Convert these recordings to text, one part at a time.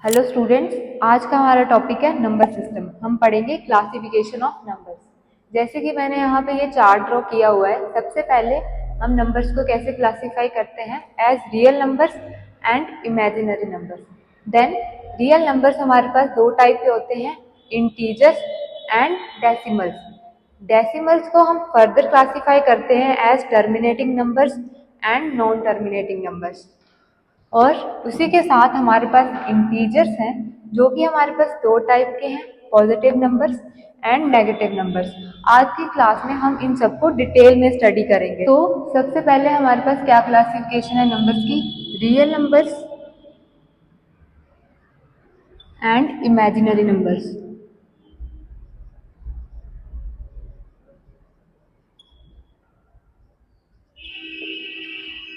Hello students, आज का हमारा टॉपिक है नंबर सिस्टम। हम पढ़ेंगे क्लासिफिकेशन ऑफ नंबर्स। जैसे कि मैंने यहाँ पे ये चार्ट ड्रॉ किया हुआ है। सबसे पहले हम नंबर्स को कैसे क्लासिफाई करते हैं as real numbers and imaginary numbers. Then real numbers हमारे पास दो टाइप के होते हैं, इंटीजर्स एंड डेसिमल्स। डेसिमल्स को हम फर्दर क्लासिफाई करते हैं as terminating numbers and non terminating numbers. और उसी के साथ हमारे पास इंटीजर्स हैं, जो कि हमारे पास दो टाइप के हैं, positive numbers and negative numbers. आज की क्लास में हम इन सबको डिटेल में स्टडी करेंगे। तो सबसे पहले हमारे पास क्या क्लासिफिकेशन है नंबर्स की, real numbers and imaginary numbers.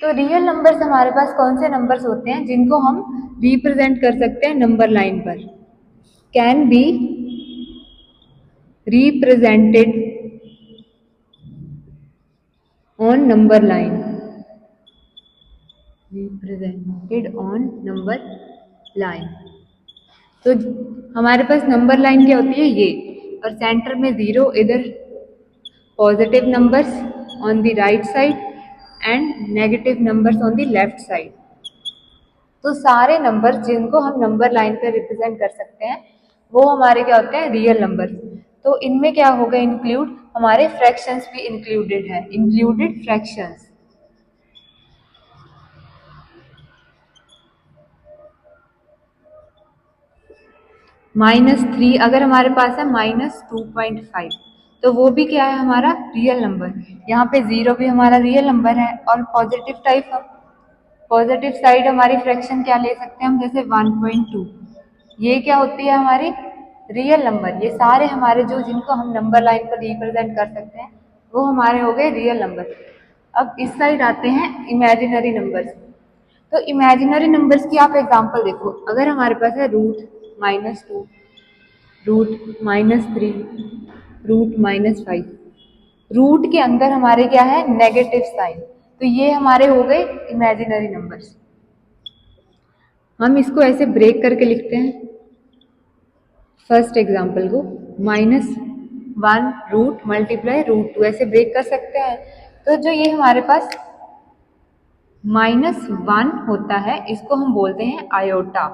तो रियल नंबर्स हमारे पास कौन से नंबर्स होते हैं जिनको हम रिप्रेजेंट कर सकते हैं नंबर लाइन पर, can be represented on number line, represented on number line। तो हमारे पास नंबर लाइन क्या होती है, ये, और सेंटर में जीरो, इधर positive numbers on the right side and negative numbers on the left side. तो सारे नंबर्स जिनको हम नंबर लाइन पे रिप्रेजेंट कर सकते हैं वो हमारे क्या होते हैं, रियल नंबर्स। तो इनमें क्या होगा इंक्लूड, हमारे फ्रैक्शंस भी इंक्लूडेड है, इंक्लूडेड फ्रैक्शंस। -3 अगर हमारे पास है -2.5, तो वो भी क्या है, हमारा रियल नंबर। यहाँ पे जीरो भी हमारा रियल नंबर है। और पॉजिटिव टाइप, पॉजिटिव साइड हमारी फ्रैक्शन क्या ले सकते हैं हम, जैसे 1.2, ये क्या होती है हमारी रियल नंबर। ये सारे हमारे जो जिनको हम नंबर लाइन पर रिप्रेजेंट कर सकते हैं वो हमारे हो गए रियल नंबर। अब इस साइड आते हैं इमेजिनरी नंबर्स। तो इमेजिनरी नंबर्स की आप एग्जांपल देखो, अगर हमारे पास है √-2, √-3, √-5, रूट के अंदर हमारे क्या है, नेगेटिव साइन। तो ये हमारे हो गए इमेजिनरी नंबर्स। हम इसको ऐसे ब्रेक करके लिखते हैं। फर्स्ट एग्जांपल को -1 रूट मल्टीप्लाई √2 ऐसे ब्रेक कर सकते हैं। तो जो ये हमारे पास -1 होता है इसको हम बोलते हैं आयोटा।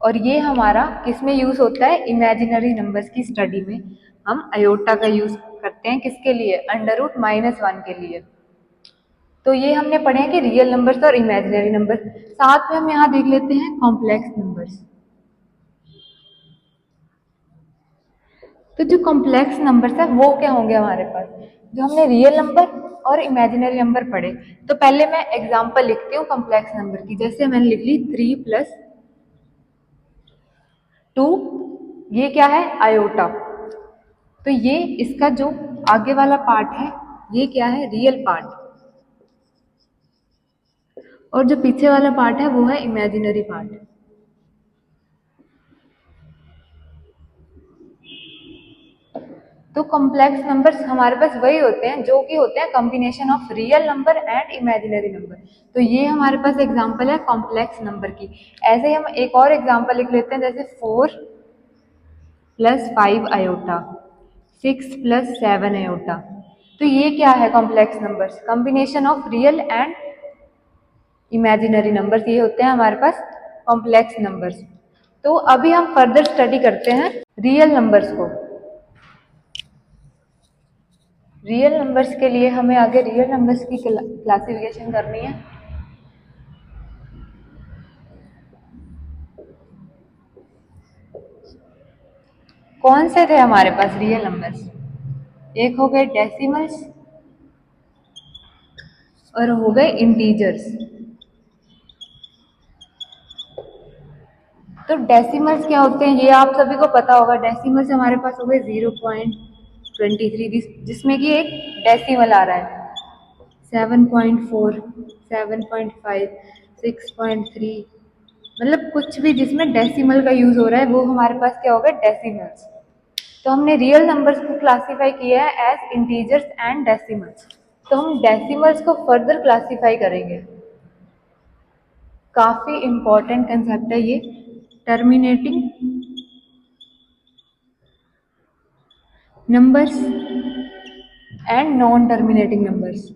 और ये हमारा किस में यूज होता है, इमेजिनरी नंबर्स की स्टडी में हम आयोटा का यूज करते हैं। किसके लिए, √-1 के लिए। तो ये हमने पढ़े हैं कि रियल नंबर्स और इमेजिनरी नंबर्स। साथ में हम यहाँ देख लेते हैं कॉम्प्लेक्स नंबर्स। तो जो कॉम्प्लेक्स नंबर्स है वो क्या होंगे हमारे पास, जो हमने रियल नंबर और इमेजिनरी नंबर पढ़े। तो पहले मैं एग्जांपल लिखती हूँ कॉम्प्लेक्स नंबर की। जैसे मैंने लिख ली 3+2, ये क्या है, आयोटा। तो ये इसका जो आगे वाला पार्ट है ये क्या है, रियल पार्ट, और जो पीछे वाला पार्ट है वो है इमेजिनरी पार्ट। तो कॉम्प्लेक्स नंबर्स हमारे पास वही होते हैं जो कि होते हैं combination of real number and imaginary number. तो ये हमारे पास एग्जांपल है कॉम्प्लेक्स नंबर की। ऐसे ही हम एक और एग्जांपल लिख लेते हैं, जैसे 4+5 आयोटा, 6+7 आयोटा। तो ये क्या है, complex numbers, combination of real and imaginary numbers, ये होते हैं हमारे पास कॉम्प्लेक्स नंबर्स। तो अभी हम फर्दर स्टडी करते हैं रियल नंबर्स को। रियल नंबर्स के लिए हमें आगे रियल नंबर्स की क्लासिफिकेशन करनी है। कौन से थे हमारे पास रियल नंबर्स, एक हो गए डेसिमल्स और हो गए इंटीजर्स। तो डेसिमल्स क्या होते हैं ये आप सभी को पता होगा। डेसिमल्स हमारे पास हो गए 0.23, जिसमें कि एक डेसिमल आ रहा है, 7.4, 7.5, 6.3, मतलब कुछ भी जिसमें डेसिमल का यूज हो रहा है वो हमारे पास क्या होगा, डेसिमल्स। तो हमने रियल नंबर्स को क्लासिफाई किया है एज इंटीजर्स एंड डेसिमल्स। तो हम डेसिमल्स को फर्दर क्लासिफाई करेंगे। काफी इंपॉर्टेंट कंसेप्ट है ये। Terminating numbers and non terminating numbers.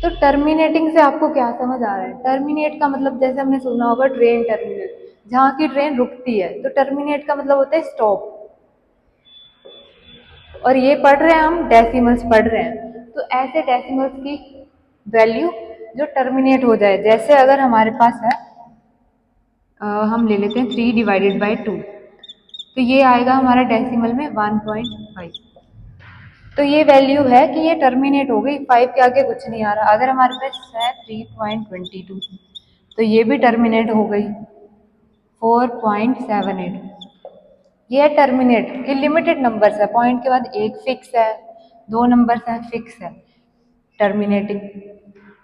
तो टर्मिनेटिंग से आपको क्या समझ आ रहा है? टर्मिनेट का मतलब जैसे हमने सुना होगा ट्रेन टर्मिनल, जहाँ की ट्रेन रुकती है, तो टर्मिनेट का मतलब होता है स्टॉप। और ये पढ़ रहे हैं हम डेसिमल्स पढ़ रहे हैं, तो ऐसे डेसिमल्स की वैल्यू जो टर्मिनेट हो जाए, जैसे अगर हमारे पास है हम ले लेते हैं 3/2, तो ये आएगा हमारा डेसिमल में 1.5। तो ये वैल्यू है कि ये टर्मिनेट हो गई, 5 के आगे कुछ नहीं आ रहा। अगर हमारे पास है 3.22, तो ये भी टर्मिनेट हो गई 4.78। ये टर्मिनेट के लिमिटेड नंबर्स है, पॉइंट के बाद एक फिक्स है, दो नंबर्स हैं फिक्स है टर्मिनेटिंग।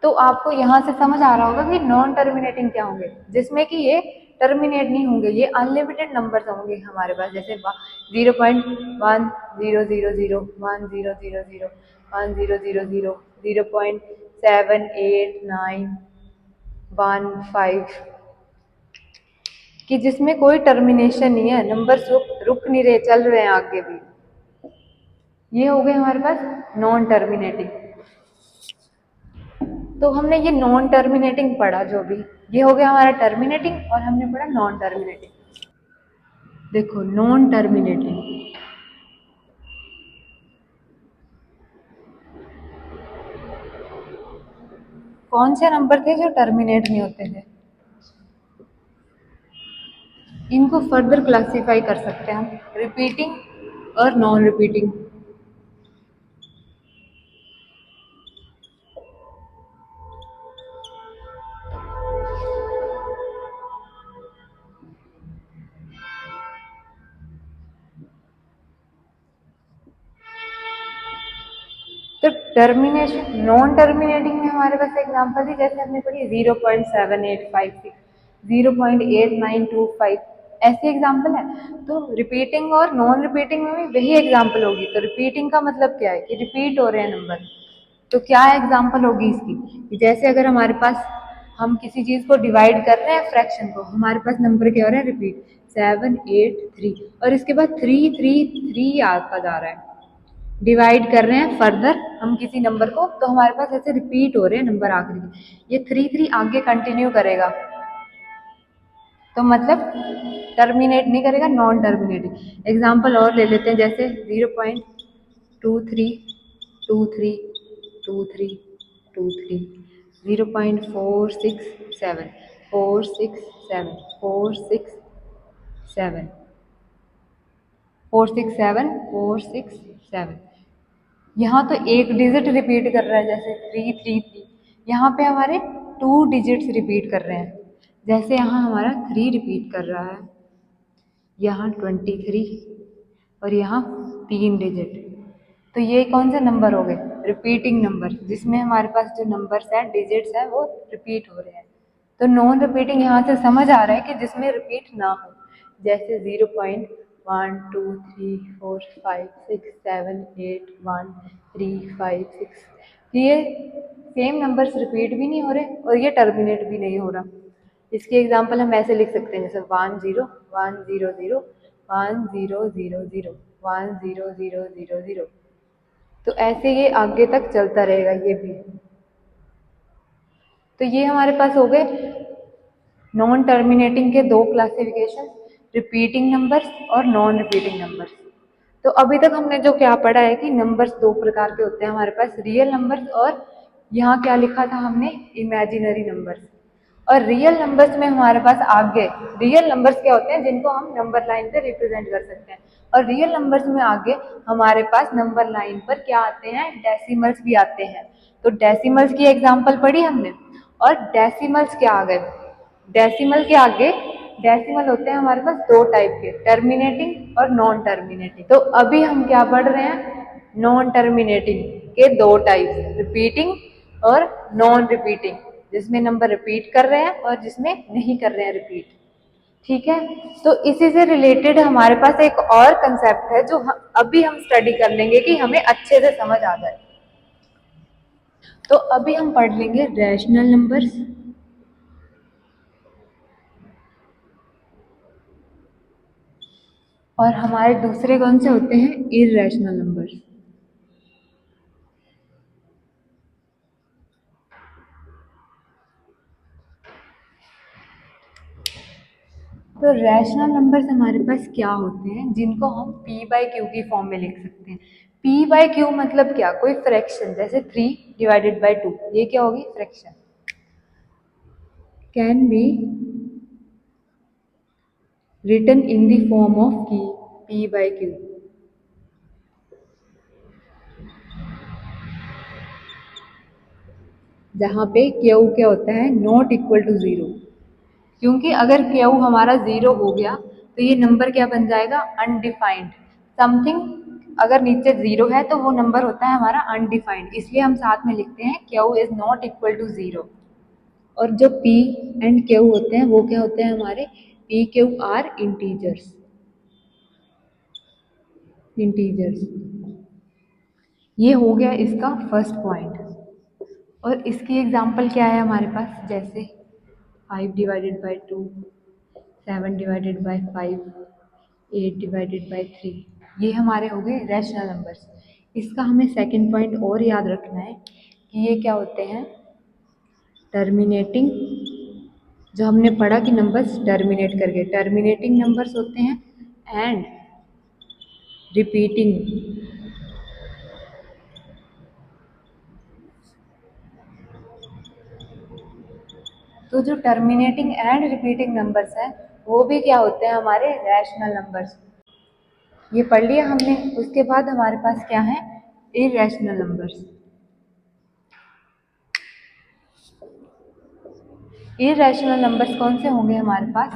तो आपको यहाँ से समझ आ रहा होगा कि नॉन टर्मिनेटिंग क्या होंगे, जिसमें कि ये टर्मिनेट नहीं होंगे, ये अनलिमिटेड नंबर्स होंगे हमारे पास, जैसे 0.1000, 1000, 1000, 0.7891, कि जिसमें कोई टर्मिनेशन नहीं है, नंबर रुक नहीं रहे, चल रहे हैं आगे भी। ये हो गए हमारे पास नॉन टर्मिनेटिंग। तो हमने ये नॉन टर्मिनेटिंग पढ़ा, जो भी ये हो गया हमारा टर्मिनेटिंग, और हमने पढ़ा नॉन टर्मिनेटिंग। देखो नॉन टर्मिनेटिंग, कौन से नंबर थे जो टर्मिनेट नहीं होते थे? इनको फर्दर क्लासिफाई कर सकते हैं हम, रिपीटिंग और नॉन रिपीटिंग। तो टर्मिनेशन नॉन टर्मिनेटिंग में हमारे पास एग्जांपल थी, जैसे हमने पढ़ी 0.7856, 0.8925, ऐसे एग्जांपल है। तो रिपीटिंग और नॉन रिपीटिंग में भी वही एग्जांपल होगी। तो रिपीटिंग का मतलब क्या है कि रिपीट हो रहे हैं नंबर। तो क्या एग्जांपल होगी इसकी कि जैसे अगर हमारे पास हम किसी चीज को डिवाइड कर रहे हैं, फ्रैक्शन को, हमारे पास नंबर क्या हो रहे हैं, रिपीट 783, और इसके बाद 333 आता जा रहा है, डिवाइड कर रहे हैं फर्दर हम किसी नंबर को, तो हमारे पास ऐसे रिपीट हो रहे हैं नंबर आखिरी में। ये 3 आगे कंटिन्यू करेगा, तो मतलब टर्मिनेट नहीं करेगा, नॉन टर्मिनेटिंग। एग्जाम्पल और ले लेते हैं, जैसे 0.23232323, 0.467, 467, 467, 467, 467। यहाँ तो एक डिजिट रिपीट कर रहा है, जैसे 333। यहाँ पे हमारे 2 डिजिट्स रिपीट कर रहे हैं, जैसे यहाँ हमारा 3 रिपीट कर रहा है, यहाँ 23, और यहाँ 3 डिजिट। तो ये कौन से नंबर हो गए, रिपीटिंग नंबर, जिसमें हमारे पास जो नंबर्स हैं, डिजिट्स हैं, वो रिपीट हो रहे हैं। तो नॉन रिपीटिंग यहाँ से समझ आ रहा है कि जिसमें रिपीट ना हो, जैसे 0.1234567811356, ये सेम नंबर्स रिपीट भी नहीं हो रहे और ये टर्मिनेट भी नहीं हो रहा। इसके एग्जाम्पल हम ऐसे लिख सकते हैं, जैसे 101100100010001000। तो ऐसे ये आगे तक चलता रहेगा ये भी। तो ये हमारे पास हो गए नॉन टर्मिनेटिंग के दो क्लासिफिकेशन, रिपीटिंग नंबर्स और नॉन रिपीटिंग नंबर्स। तो अभी तक हमने जो क्या पढ़ा है कि नंबर्स दो प्रकार के होते हैं हमारे पास, रियल नंबर्स, और यहाँ क्या लिखा था हमने, इमेजिनरी नंबर्स। और रियल नंबर्स में हमारे पास आगे, रियल नंबर्स क्या होते हैं जिनको हम नंबर लाइन पे रिप्रेजेंट कर सकते हैं, और रियल नंबर्स में आगे हमारे पास नंबर लाइन पर क्या आते हैं, डेसिमल्स भी आते हैं। तो डेसिमल्स की एग्जांपल पढ़ी हमने, और डेसिमल्स क्या आ गए, डेसिमल के आगे, डेसिमल होते हैं हमारे पास दो टाइप के, टर्मिनेटिंग और नॉन टर्मिनेटिंग। तो अभी हम क्या पढ़ रहे हैं, नॉन टर्मिनेटिंग के दो टाइप, रिपीटिंग और नॉन रिपीटिंग, जिसमें नंबर रिपीट कर रहे हैं और जिसमें नहीं कर रहे हैं रिपीट। ठीक है, तो इसी से रिलेटेड हमारे पास एक और कंसेप्ट है जो अभी हम स्टडी कर लेंगे कि हमें अच्छे से समझ आ जाए। तो अभी हम पढ़ लेंगे रैशनल नंबर्स। और हमारे दूसरे कौन से होते हैं? Irrational numbers. तो रैशनल नंबर्स हमारे पास क्या होते हैं जिनको हम p बाई क्यू की फॉर्म में लिख सकते हैं। p बाई क्यू मतलब क्या? कोई फ्रैक्शन, जैसे 3 डिवाइडेड बाई 2, ये क्या होगी? Fraction. Can be written in the form of p by q. जहाँ पे क्यू क्या होता है? Not equal to zero. क्योंकि अगर क्यू हमारा जीरो हो गया तो ये नंबर क्या बन जाएगा? अनडिफाइंड। समथिंग अगर नीचे जीरो है तो वो नंबर होता है हमारा अनडिफाइंड, इसलिए हम साथ में लिखते हैं q is not equal to zero. और जो p एंड q होते हैं वो क्या होते हैं हमारे? p q are integers. Integers, ये हो गया इसका फर्स्ट पॉइंट। और इसकी एग्जांपल क्या है हमारे पास? जैसे 5 divided by 2, 7 divided by 5, 8 divided by 3, ये हमारे हो गए रैशनल नंबर्स। इसका हमें सेकंड पॉइंट और याद रखना है कि ये क्या होते हैं? टर्मिनेटिंग। जो हमने पढ़ा कि नंबर्स टर्मिनेट करके, टर्मिनेटिंग नंबर्स होते हैं एंड रिपीटिंग। तो जो टर्मिनेटिंग एंड रिपीटिंग नंबर्स हैं वो भी क्या होते हैं? हमारे रैशनल नंबर्स। ये पढ़ लिया हमने। उसके बाद हमारे पास क्या है? Irrational numbers. इररेशनल नंबर्स कौन से होंगे हमारे पास?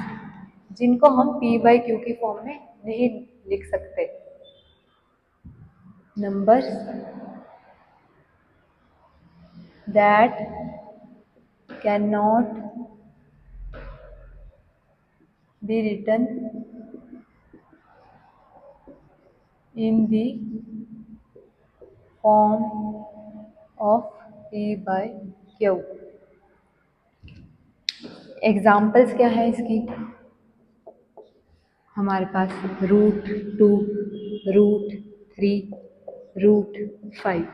जिनको हम p बाई क्यू की फॉर्म में नहीं लिख सकते। Numbers that can not be written in the form of p by q. Examples क्या है इसकी? हमारे पास √2, √3, √5।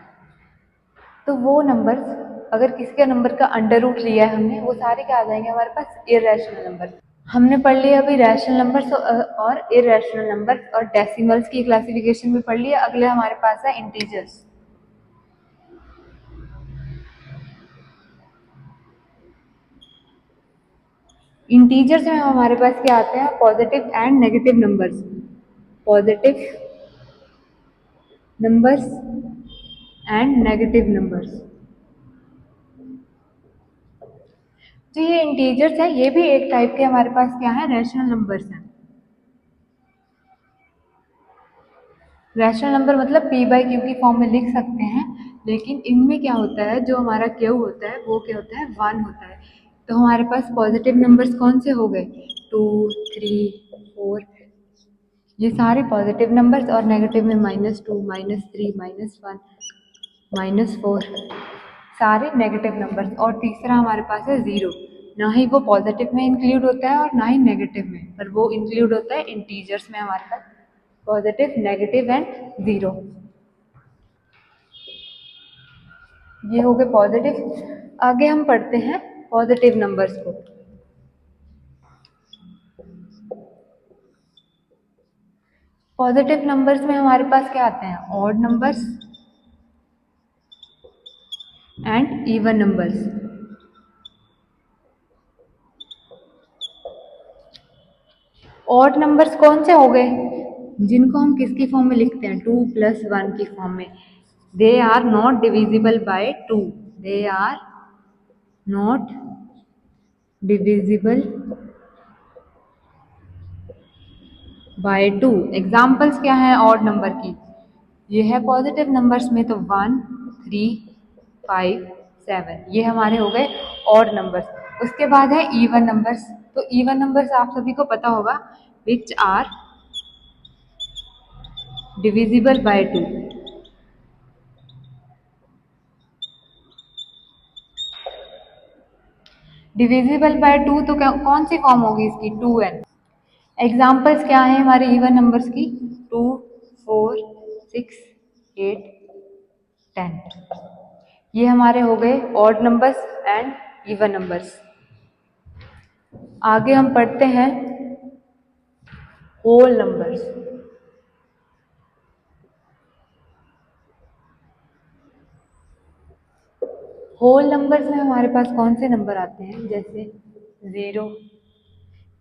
तो वो नंबर्स, अगर किसी का नंबर का अंडर रूट लिया है हमने, वो सारे क्या आ जाएंगे हमारे पास? Irrational number. हमने पढ़ लिया अभी रैशनल नंबर्स और इररेशनल नंबर्स, और डेसिमल्स की क्लासिफिकेशन भी पढ़ लिया। अगले हमारे पास है इंटीजर्स। इंटीजर्स में हमारे पास क्या आते हैं? Positive and negative numbers. Positive numbers and negative numbers. तो ये इंटीजर्स है, ये भी एक टाइप के हमारे पास क्या है? रैशनल नंबर्स हैं। रैशनल नंबर मतलब p बाई क्यू की फॉर्म में लिख सकते हैं, लेकिन इनमें क्या होता है? जो हमारा क्यू होता है वो क्या होता है? 1 होता है। तो हमारे पास पॉजिटिव नंबर्स कौन से हो गए? 2, 3, 4, ये सारे पॉजिटिव नंबर्स, और नेगेटिव में -2, -3, -1, -4, सारे नेगेटिव नंबर्स। और तीसरा हमारे पास है ज़ीरो। ना ही वो पॉजिटिव में इंक्लूड होता है और ना ही नेगेटिव में, पर वो इंक्लूड होता है इंटीजर्स में हमारे पास। पॉजिटिव, नेगेटिव एंड ज़ीरो, ये हो गए पॉजिटिव। आगे हम पढ़ते हैं पॉजिटिव नंबर्स को। पॉजिटिव नंबर्स में हमारे पास क्या आते हैं? Odd numbers and even numbers. Odd numbers कौन से हो गए? जिनको हम किसकी फॉर्म में लिखते हैं? 2 + 1 की फॉर्म में। They are not divisible by 2। They are not divisible by 2। Examples क्या है ऑड नंबर की? ये है पॉजिटिव नंबर्स में तो 1, 3, 5, 7, ये हमारे हो गए ऑड नंबर्स। उसके बाद है इवन नंबर्स। तो इवन नंबर्स आप सभी को पता होगा, which are divisible by 2। Divisible by 2 तो कौन सी फॉर्म होगी इसकी? 2n। एग्जाम्पल्स क्या हैं हमारे इवन नंबर्स की? 2, 4, 6, 8, 10। ये हमारे हो गए odd numbers and even numbers. आगे हम पढ़ते हैं होल नंबर्स। होल नंबर्स में हमारे पास कौन से नंबर आते हैं? जैसे 0,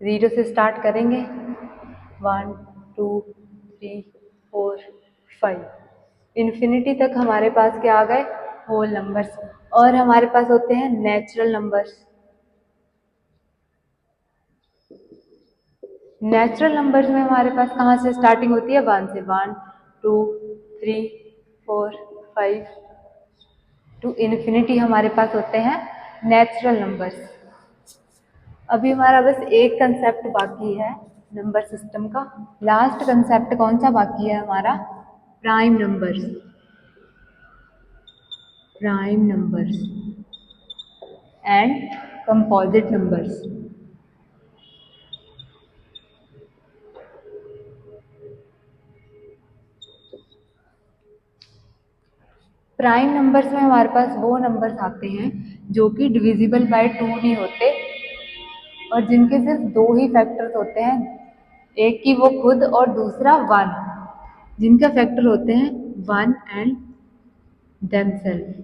0 से स्टार्ट करेंगे, 1, 2, 3, 4, 5, इन्फिनिटी तक हमारे पास क्या आ गए? Whole numbers. और हमारे पास होते हैं नेचुरल नंबर्स। नेचुरल नंबर्स में हमारे पास कहाँ से स्टार्टिंग होती है? 1 से। 1, 2, 3, 4, 5 टू इन्फिनिटी हमारे पास होते हैं नेचुरल नंबर्स। अभी हमारा बस एक कंसेप्ट बाकी है नंबर सिस्टम का। लास्ट कंसेप्ट कौन सा बाकी है हमारा? Prime numbers. Prime numbers and composite numbers. Prime numbers में हमारे पास वो नंबर्स आते हैं जो कि डिविजिबल बाय 2 नहीं होते और जिनके सिर्फ दो ही फैक्टर्स होते हैं, एक की वो खुद और दूसरा 1, जिनका फैक्टर होते हैं 1 एंड देमसेल्फ।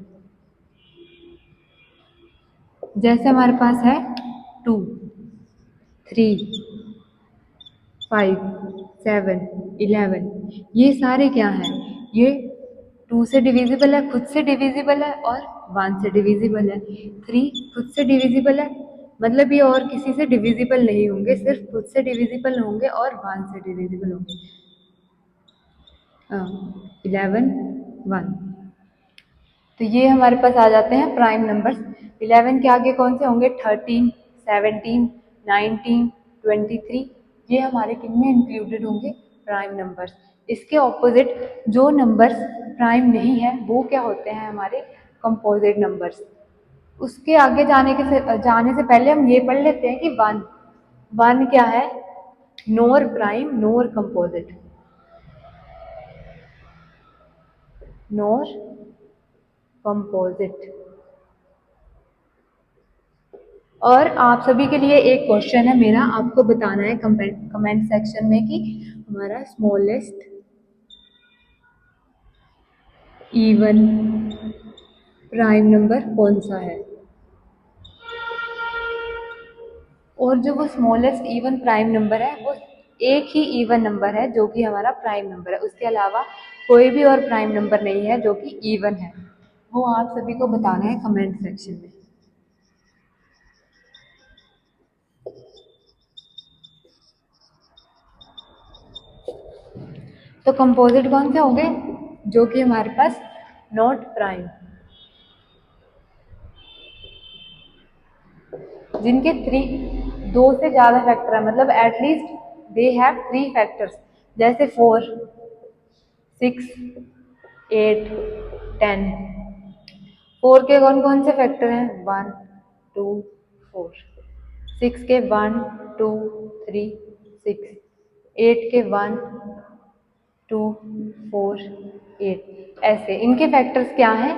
जैसे हमारे पास है 2, 3, 5, 7, 11। ये सारे क्या हैं? ये 2 से डिविजिबल है, खुद से डिविजिबल है और 1 से डिविजिबल है। 3 खुद से डिविजिबल है, मतलब ये और किसी से डिविजिबल नहीं होंगे, सिर्फ खुद से डिविजिबल होंगे और 1 से डिविजिबल होंगे। 11, 1। तो ये हमारे पास आ जाते हैं प्राइम नंबर्स। 11 के आगे कौन से होंगे? 13, 17, 19, 23। ये हमारे किन में इंक्लूडेड होंगे? Prime numbers. इसके ऑपोजिट जो नंबर्स प्राइम नहीं है वो क्या होते हैं? हमारे कंपोजिट नंबर्स। उसके आगे जाने से पहले हम ये पढ़ लेते हैं कि 1 क्या है? नोर प्राइम नोर कंपोजिट। नोर कंपोजिट। और आप सभी के लिए एक क्वेश्चन है मेरा, आपको बताना है कमेंट सेक्शन में कि हमारा स्मॉलेस्ट इवन प्राइम नंबर कौन सा है। और जो वो स्मॉलेस्ट इवन प्राइम नंबर है वो एक ही इवन नंबर है जो कि हमारा प्राइम नंबर है, उसके अलावा कोई भी और प्राइम नंबर नहीं है जो कि इवन है। वो आप सभी को बताना है कमेंट सेक्शन में। तो कंपोजिट कौन से होंगे? जो कि हमारे पास नॉट प्राइम, जिनके 2 से ज़्यादा फैक्टर है, मतलब एटलीस्ट दे हैव 3 फैक्टर्स। जैसे 4, 6, 8, 10। 4 के कौन कौन से फैक्टर हैं? 1, 2, 4। 6 के 1, 2, 3, 6। 8 के 1, 2, 4, 8। ऐसे इनके फैक्टर्स क्या हैं?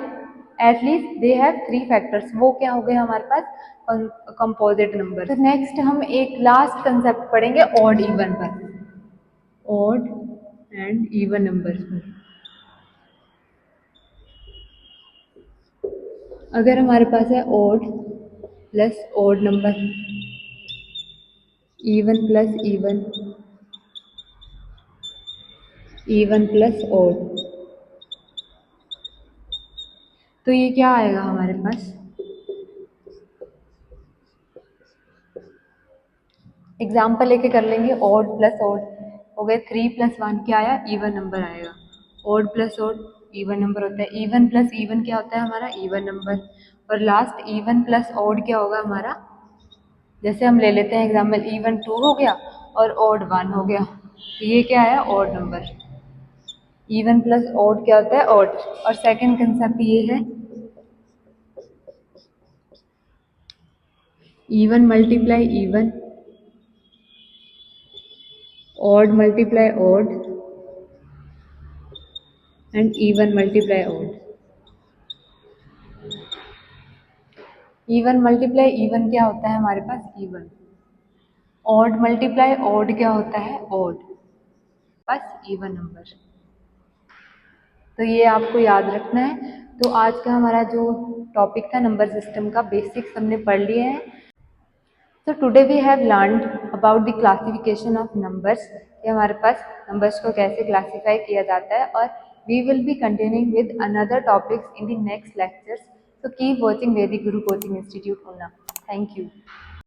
At least they have 3 factors. वो क्या हो गए हमारे पास? Composite number. तो नेक्स्ट हम एक लास्ट कंसेप्ट पढ़ेंगे ऑड इवन पर, ऑड एंड इवन नंबर्स पर। अगर हमारे पास है odd plus odd number, even plus even, even plus odd, तो ये क्या आएगा हमारे पास? एग्जाम्पल लेके कर लेंगे। ऑड प्लस ऑड हो गए 3 + 1 क्या आया? इवन नंबर आएगा। Odd plus odd even number होता है। इवन प्लस इवन क्या होता है? हमारा इवन नंबर। और लास्ट इवन प्लस ऑड क्या होगा हमारा? जैसे हम ले लेते हैं एग्जाम्पल, इवन 2 हो गया और ऑड 1 हो गया, तो ये क्या है? Odd number. Even plus odd क्या होता है? ऑड। और सेकंड कंसेप्ट ये है even multiply even, odd multiply odd and even multiply odd. Even multiply even क्या होता है हमारे पास? इवन। ऑड मल्टीप्लाई ऑड क्या होता है? ऑड। बस इवन नंबर। तो ये आपको याद रखना है। तो आज का हमारा जो टॉपिक था नंबर सिस्टम का बेसिक्स हमने पढ़ लिए हैं। तो today we have learned about the classification of numbers, कि हमारे पास नंबर्स को कैसे क्लासीफाई किया जाता है, और we will be continuing with another topics in the next lectures. So keep watching Vedic Guru Coaching Institute, Unna. Thank you.